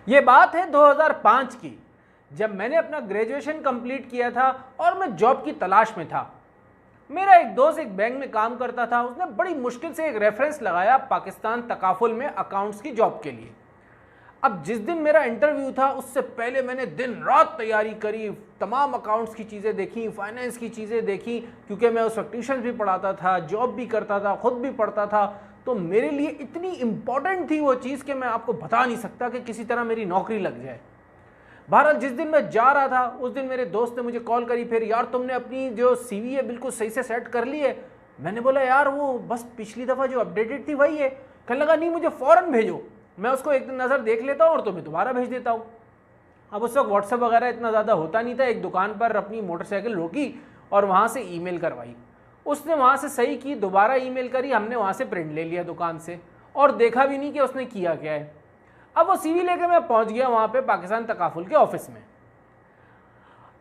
ये बात है 2005 की, जब मैंने अपना ग्रेजुएशन कंप्लीट किया था और मैं जॉब की तलाश में था। मेरा एक दोस्त एक बैंक में काम करता था, उसने बड़ी मुश्किल से एक रेफरेंस लगाया पाकिस्तान तकाफुल में अकाउंट्स की जॉब के लिए। अब जिस दिन मेरा इंटरव्यू था उससे पहले मैंने दिन रात तैयारी करी, तमाम अकाउंट्स की चीज़ें देखी, फाइनेंस की चीज़ें देखी, क्योंकि मैं उस वक्त ट्यूशन भी पढ़ाता था, जॉब भी करता था, खुद भी पढ़ता था। तो मेरे लिए इतनी इम्पॉर्टेंट थी वो चीज़ कि मैं आपको बता नहीं सकता कि किसी तरह मेरी नौकरी लग जाए। बहरहाल जिस दिन मैं जा रहा था उस दिन मेरे दोस्त ने मुझे कॉल करी, फिर यार तुमने अपनी जो सीवी है बिल्कुल सही से सेट कर ली है? मैंने बोला यार वो बस पिछली दफ़ा जो अपडेटेड थी वही है। कहने लगा नहीं मुझे फ़ौरन भेजो, मैं उसको एक दिन नज़र देख लेता हूँ और तुम्हें दोबारा भेज देता हूँ। अब उस वक्त व्हाट्सएप वगैरह इतना ज़्यादा होता नहीं था। एक दुकान पर अपनी मोटरसाइकिल रोकी और वहाँ से ईमेल करवाई। उसने वहाँ से सही की, दोबारा ईमेल करी, हमने वहाँ से प्रिंट ले लिया दुकान से और देखा भी नहीं कि उसने किया क्या है। अब वो सीवी लेके मैं पहुँच गया वहाँ पे पाकिस्तान तकाफुल के ऑफिस में।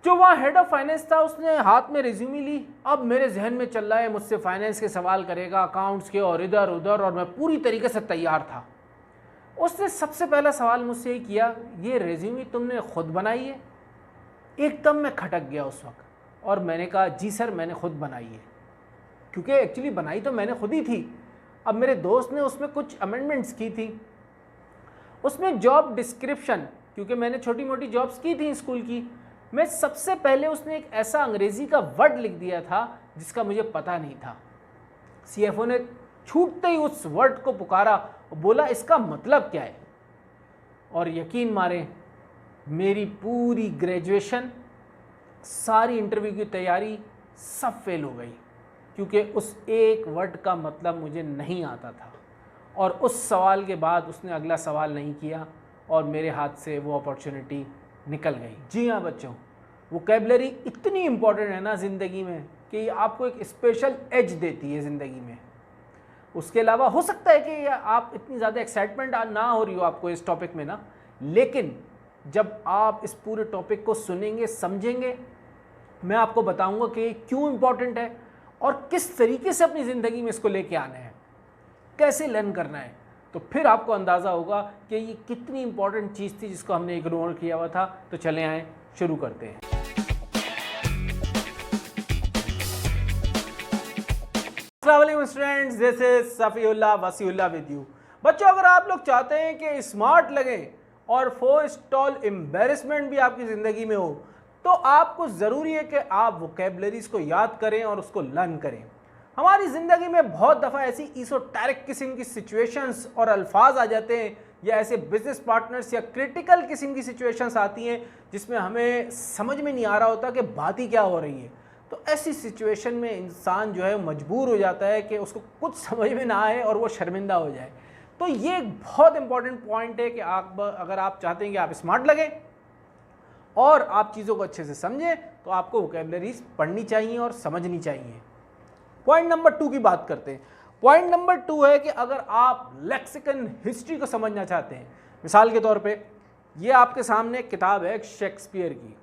जो वहाँ हेड ऑफ फाइनेंस था उसने हाथ में रिज्यूमी ली। अब मेरे जहन में चल रहा है मुझसे फाइनेंस के सवाल करेगा, अकाउंट्स के और इधर उधर, और मैं पूरी तरीके से तैयार था। उसने सबसे पहला सवाल मुझसे ये किया, ये रेज्यूमी तुमने खुद बनाई है? एकदम मैं खटक गया उस वक्त और मैंने कहा जी सर मैंने खुद बनाई है, क्योंकि एक्चुअली बनाई तो मैंने खुद ही थी। अब मेरे दोस्त ने उसमें कुछ अमेंडमेंट्स की थी। उसमें जॉब डिस्क्रिप्शन, क्योंकि मैंने छोटी मोटी जॉब्स की थी स्कूल की, मैं सबसे पहले उसने एक ऐसा अंग्रेज़ी का वर्ड लिख दिया था जिसका मुझे पता नहीं था। सीएफओ ने छूटते ही उस वर्ड को पुकारा और बोला इसका मतलब क्या है? और यकीन मारे मेरी पूरी ग्रेजुएशन, सारी इंटरव्यू की तैयारी सब फेल हो गई, क्योंकि उस एक वर्ड का मतलब मुझे नहीं आता था। और उस सवाल के बाद उसने अगला सवाल नहीं किया और मेरे हाथ से वो अपॉर्चुनिटी निकल गई। जी हाँ बच्चों, वोकैबुलरी इतनी इम्पॉर्टेंट है ना ज़िंदगी में कि ये आपको एक स्पेशल एज देती है ज़िंदगी में। उसके अलावा हो सकता है कि आप इतनी ज़्यादा एक्साइटमेंट ना हो रही हो आपको इस टॉपिक में ना, लेकिन जब आप इस पूरे टॉपिक को सुनेंगे, समझेंगे, मैं आपको बताऊंगा कि क्यों इम्पॉर्टेंट है और किस तरीके से अपनी ज़िंदगी में इसको लेके आना है, कैसे लर्न करना है, तो फिर आपको अंदाज़ा होगा कि ये कितनी इंपॉर्टेंट चीज़ थी जिसको हमने इग्नोर किया हुआ था। तो चले आए शुरू करते हैं। अस्सलाम वालेकुम students, this is Safiullah Wasiullah with you. बच्चों, अगर आप लोग चाहते हैं कि स्मार्ट लगें और फोरस्टॉल एम्बेरसमेंट भी आपकी ज़िंदगी में हो, तो आपको ज़रूरी है कि आप वोकैबुलरीज़ को याद करें और उसको लर्न करें। हमारी ज़िंदगी में बहुत दफ़ा ऐसी ईसोटेरिक किस्म की सिचुएशंस और अल्फाज आ जाते हैं, या ऐसे बिजनेस पार्टनर्स या क्रिटिकल किस्म की सिचुएशंस आती हैं जिसमें हमें समझ में नहीं आ रहा होता कि बात ही क्या हो रही है। तो ऐसी सिचुएशन में इंसान जो है मजबूर हो जाता है कि उसको कुछ समझ में ना आए और वो शर्मिंदा हो जाए। तो ये एक बहुत इंपॉर्टेंट पॉइंट है कि अगर आप चाहते हैं कि आप स्मार्ट लगें और आप चीज़ों को अच्छे से समझें, तो आपको वोकैबुलरीज पढ़नी चाहिए और समझनी चाहिए। पॉइंट नंबर 2 की बात करते हैं। पॉइंट नंबर 2 है कि अगर आप लेक्सिकन हिस्ट्री को समझना चाहते हैं, मिसाल के तौर पे ये आपके सामने एक किताब है शेक्सपियर की।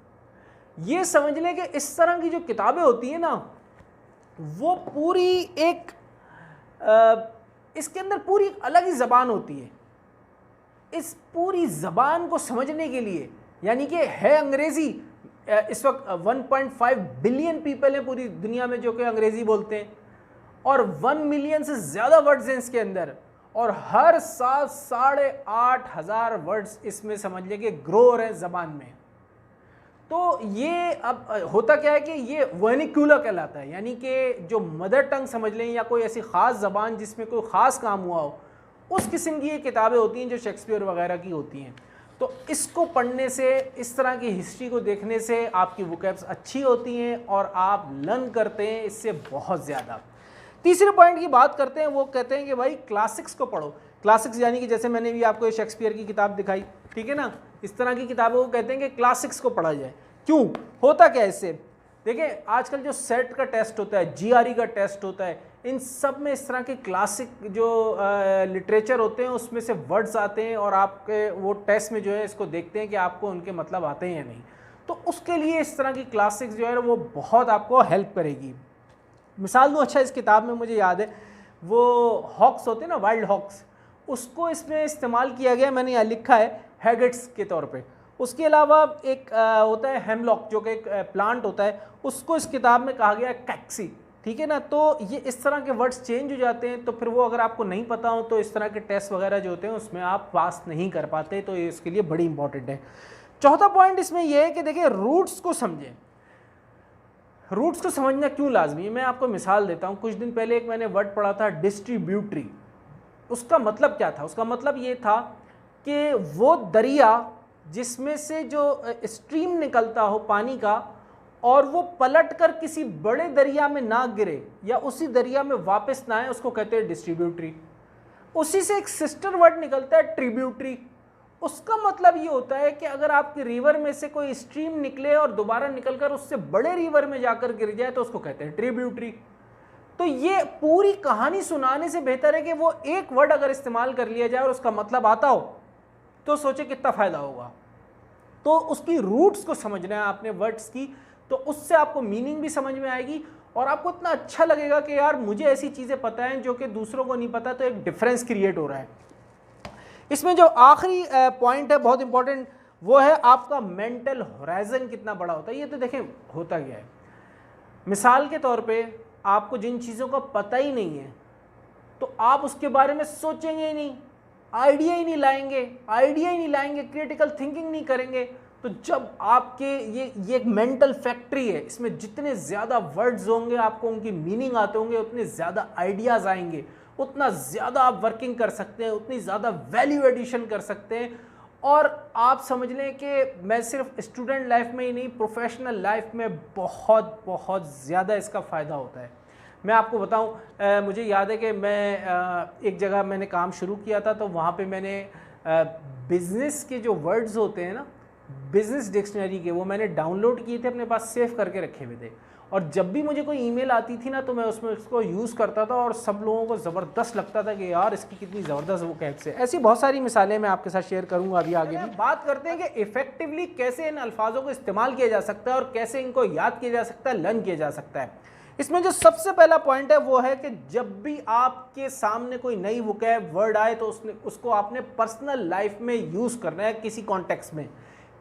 ये समझ लें कि इस तरह की जो किताबें होती हैं ना, वो पूरी एक इसके अंदर पूरी अलग ही ज़बान होती है। इस पूरी ज़बान को समझने के लिए, यानी कि है अंग्रेज़ी, इस वक्त 1.5 बिलियन पीपल हैं पूरी दुनिया में जो कि अंग्रेज़ी बोलते हैं, और 1 मिलियन से ज़्यादा वर्ड्स हैं इसके अंदर, और हर साल 8,500 वर्ड्स इसमें समझ लें कि ग्रो हो रहे हैं ज़बान में। तो ये अब होता क्या है कि ये वर्निकुलर कहलाता है, यानी कि जो मदर टंग समझ लें या कोई ऐसी ख़ास ज़बान जिसमें कोई ख़ास काम हुआ हो, उस किस्म की ये किताबें होती हैं जो शेक्सपियर वगैरह की होती हैं। तो इसको पढ़ने से, इस तरह की हिस्ट्री को देखने से आपकी वोकैब्स अच्छी होती हैं और आप लर्न करते हैं इससे बहुत ज़्यादा। तीसरे पॉइंट की बात करते हैं, वो कहते हैं कि भाई क्लासिक्स को पढ़ो। क्लासिक्स यानी कि जैसे मैंने भी आपको शेक्सपियर की किताब दिखाई, ठीक है ना, इस तरह की किताबों को कहते हैं कि क्लासिक्स को पढ़ा जाए। क्यों? होता क्या है इससे? देखिए आजकल जो सेट का टेस्ट होता है, जीआरई का टेस्ट होता है, इन सब में इस तरह के क्लासिक जो लिटरेचर होते हैं उसमें से वर्ड्स आते हैं और आपके वो टेस्ट में जो है इसको देखते हैं कि आपको उनके मतलब आते हैं या नहीं। तो उसके लिए इस तरह की क्लासिक्स जो है वो बहुत आपको हेल्प करेगी। मिसाल दूँ, अच्छा इस किताब में मुझे याद है वो हॉक्स होते हैं ना, वाइल्ड हॉक्स, उसको इसमें इस्तेमाल किया गया। मैंने यहाँ लिखा है हैगिट्स के तौर पे। उसके अलावा एक होता है हेमलॉक, जो कि एक प्लांट होता है, उसको इस किताब में कहा गया है कैक्सी, ठीक है ना। तो ये इस तरह के वर्ड्स चेंज हो जाते हैं, तो फिर वो अगर आपको नहीं पता हो तो इस तरह के टेस्ट वगैरह जो होते हैं उसमें आप पास नहीं कर पाते, तो ये इसके लिए बड़ी इंपॉर्टेंट है। चौथा पॉइंट इसमें यह है कि देखिए रूट्स को समझें। रूट्स को समझना क्यों लाजमी है, मैं आपको मिसाल देता हूँ। कुछ दिन पहले एक मैंने वर्ड पढ़ा था डिस्ट्रीब्यूटरी। उसका मतलब क्या था? उसका मतलब ये था कि वो दरिया जिसमें से जो स्ट्रीम निकलता हो पानी का, और वो पलट कर किसी बड़े दरिया में ना गिरे या उसी दरिया में वापस ना आए, उसको कहते हैं डिस्ट्रीब्यूटरी। उसी से एक सिस्टर वर्ड निकलता है ट्रिब्यूटरी। उसका मतलब ये होता है कि अगर आपकी रिवर में से कोई स्ट्रीम निकले और दोबारा निकलकर उससे बड़े रिवर में जाकर गिर जाए तो उसको कहते हैं ट्रिब्यूटरी। तो ये पूरी कहानी सुनाने से बेहतर है कि वो एक वर्ड अगर इस्तेमाल कर लिया जाए और उसका मतलब आता हो, तो सोचे कितना फ़ायदा होगा। तो उसकी रूट्स को समझना है आपने वर्ड्स की, तो उससे आपको मीनिंग भी समझ में आएगी और आपको इतना अच्छा लगेगा कि यार मुझे ऐसी चीज़ें पता हैं जो कि दूसरों को नहीं पता, तो एक डिफरेंस क्रिएट हो रहा है। इसमें जो आखिरी पॉइंट है बहुत इंपॉर्टेंट, वो है आपका मेंटल होराइजन कितना बड़ा होता है। ये तो देखें होता क्या है, मिसाल के तौर पे आपको जिन चीज़ों का पता ही नहीं है तो आप उसके बारे में सोचेंगे ही नहीं, आइडिया ही नहीं लाएंगे, क्रिटिकल थिंकिंग नहीं करेंगे। तो जब आपके ये एक मेंटल फैक्ट्री है, इसमें जितने ज़्यादा वर्ड्स होंगे, आपको उनकी मीनिंग आते होंगे, उतने ज़्यादा आइडियाज़ आएंगे, उतना ज़्यादा आप वर्किंग कर सकते हैं, उतनी ज़्यादा वैल्यू एडिशन कर सकते हैं। और आप समझ लें कि मैं सिर्फ स्टूडेंट लाइफ में ही नहीं, प्रोफेशनल लाइफ में बहुत बहुत ज़्यादा इसका फ़ायदा होता है। मैं आपको बताऊं, मुझे याद है कि मैं एक जगह मैंने काम शुरू किया था, तो वहाँ पे मैंने बिज़नेस के जो वर्ड्स होते हैं ना, बिज़नेस डिक्शनरी के, वो मैंने डाउनलोड किए थे, अपने पास सेव करके रखे हुए थे। और जब भी मुझे कोई ईमेल आती थी ना, तो मैं उसमें उसको यूज़ करता था और सब लोगों को ज़बरदस्त लगता था कि यार इसकी कितनी ज़बरदस्त वो कैप्स है। ऐसी बहुत सारी मिसालें मैं आपके साथ शेयर करूँगा अभी आगे भी। बात करते हैं कि इफ़ेक्टिवली कैसे इन अल्फाजों को इस्तेमाल किया जा सकता है और कैसे इनको याद किया जा सकता है, लर्न किया जा सकता है। इसमें जो सबसे पहला पॉइंट है वो है कि जब भी आपके सामने कोई नई वोकैब वर्ड आए तो उसको आपने पर्सनल लाइफ में यूज़ करना है किसी कॉन्टेक्स्ट में।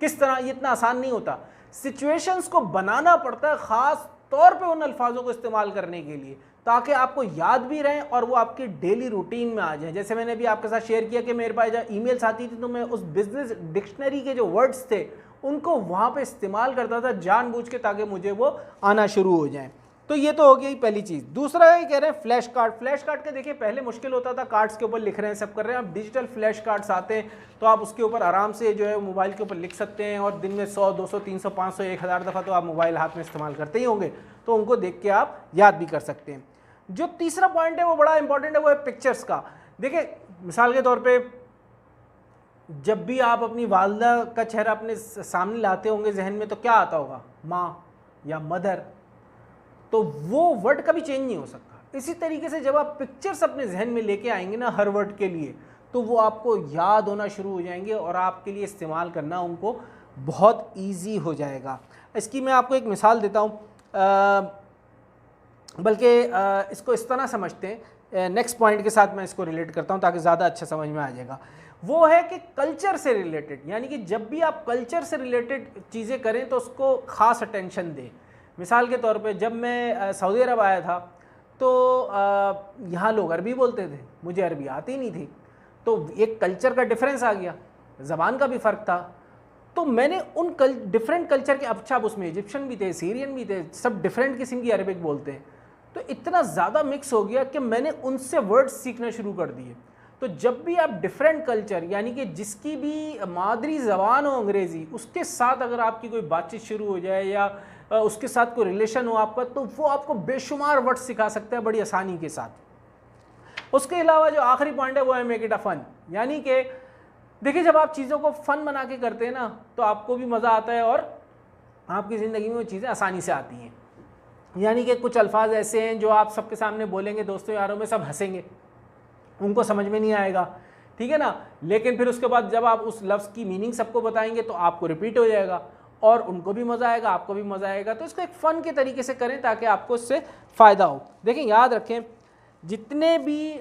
किस तरह? ये इतना आसान नहीं होता, सिचुएशंस को बनाना पड़ता है ख़ास तौर पे उन अल्फाजों को इस्तेमाल करने के लिए, ताकि आपको याद भी रहें और वो आपकी डेली रूटीन में आ जाए। जैसे मैंने अभी आपके साथ शेयर किया कि मेरे पास जब ईमेल्स आती थी तो मैं उस बिजनेस डिक्शनरी के जो वर्ड्स थे उनको वहाँ पे इस्तेमाल करता था जानबूझ के, ताकि मुझे वो आना शुरू हो जाए। तो ये तो हो गई पहली चीज़। दूसरा ये कह रहे हैं फ्लैश कार्ड। फ्लैश कार्ड के देखिए पहले मुश्किल होता था, कार्ड्स के ऊपर लिख रहे हैं, सब कर रहे हैं। अब डिजिटल फ्लैश कार्ड्स आते हैं तो आप उसके ऊपर आराम से जो है मोबाइल के ऊपर लिख सकते हैं, और दिन में 100, 200, 300, 500, 1000 दफ़ा तो आप मोबाइल हाथ में इस्तेमाल करते ही होंगे, तो उनको देख के आप याद भी कर सकते हैं। जो तीसरा पॉइंट है वो बड़ा इंपॉर्टेंट है, वो है पिक्चर्स का। देखिए मिसाल के तौर पर जब भी आप अपनी वालदा का चेहरा अपने सामने लाते होंगे जहन में, तो क्या आता होगा? माँ या मदर। तो वो वर्ड कभी चेंज नहीं हो सकता। इसी तरीके से जब आप पिक्चर्स अपने जहन में लेके आएंगे ना हर वर्ड के लिए, तो वो आपको याद होना शुरू हो जाएंगे और आपके लिए इस्तेमाल करना उनको बहुत इजी हो जाएगा। इसकी मैं आपको एक मिसाल देता हूँ, बल्कि इसको इस तरह समझते हैं, नेक्स्ट पॉइंट के साथ मैं इसको रिलेट करता हूँ ताकि ज़्यादा अच्छा समझ में आ जाएगा। वो है कि कल्चर से रिलेटेड, यानी कि जब भी आप कल्चर से रिलेटेड चीज़ें करें तो उसको ख़ास अटेंशन दें। मिसाल के तौर पे जब मैं सऊदी अरब आया था तो यहाँ लोग अरबी बोलते थे, मुझे अरबी आती नहीं थी, तो एक कल्चर का डिफरेंस आ गया, ज़बान का भी फ़र्क था। तो मैंने उन डिफरेंट कल्चर के, अच्छा उसमें इजिप्शियन भी थे, सीरियन भी थे, सब डिफरेंट किस्म की अरबिक बोलते हैं, तो इतना ज़्यादा मिक्स हो गया कि मैंने उनसे वर्ड्स सीखना शुरू कर दिए। तो जब भी आप डिफरेंट कल्चर, यानी कि जिसकी भी मादरी ज़बान हो अंग्रेज़ी, उसके साथ अगर आपकी कोई बातचीत शुरू हो जाए या उसके साथ कोई रिलेशन हो आपका, तो वो आपको बेशुमार वर्ड सिखा सकता है बड़ी आसानी के साथ। उसके अलावा जो आखिरी पॉइंट है वो है मेक इट अ फन, यानी कि देखिए जब आप चीज़ों को फ़न बना के करते हैं ना, तो आपको भी मज़ा आता है और आपकी ज़िंदगी में वो चीज़ें आसानी से आती हैं। यानी कि कुछ अल्फाज ऐसे हैं जो आप सबके सामने बोलेंगे दोस्तों यारों में, सब हंसेंगे, उनको समझ में नहीं आएगा, ठीक है ना, लेकिन फिर उसके बाद जब आप उस लफ्ज़ की मीनिंग सबको बताएंगे तो आपको रिपीट हो जाएगा और उनको भी मज़ा आएगा, आपको भी मज़ा आएगा। तो इसको एक फ़न के तरीके से करें ताकि आपको इससे फ़ायदा हो। देखें याद रखें, जितने भी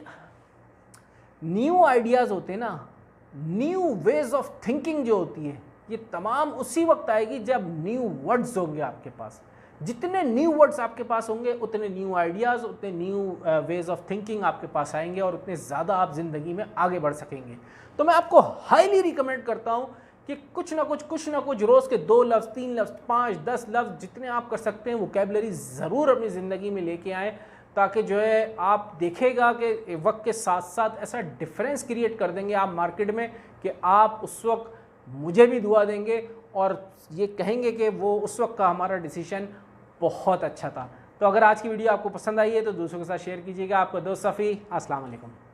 न्यू आइडियाज़ होते हैं ना, न्यू वेज ऑफ थिंकिंग जो होती है ये तमाम उसी वक्त आएगी जब न्यू वर्ड्स होंगे आपके पास। जितने न्यू वर्ड्स आपके पास होंगे उतने न्यू आइडियाज़, उतने न्यू वेज ऑफ थिंकिंग आपके पास आएंगे और उतने ज़्यादा आप ज़िंदगी में आगे बढ़ सकेंगे। तो मैं आपको हाईली रिकमेंड करता हूँ कि कुछ ना कुछ रोज़ के 2 लफ्ज़, 3 लफ्ज़, 5, 10 लफ्ज़ जितने आप कर सकते हैं वोकैबुलरी ज़रूर अपनी ज़िंदगी में लेके आएँ, ताकि जो है आप देखेगा कि वक्त के साथ साथ ऐसा डिफरेंस क्रिएट कर देंगे आप मार्केट में कि आप उस वक्त मुझे भी दुआ देंगे और ये कहेंगे कि वो उस वक्त का हमारा डिसीजन बहुत अच्छा था। तो अगर आज की वीडियो आपको पसंद आई है तो दूसरों के साथ शेयर कीजिएगा। आपका दोस्त सफ़ी, अस्सलाम वालेकुम।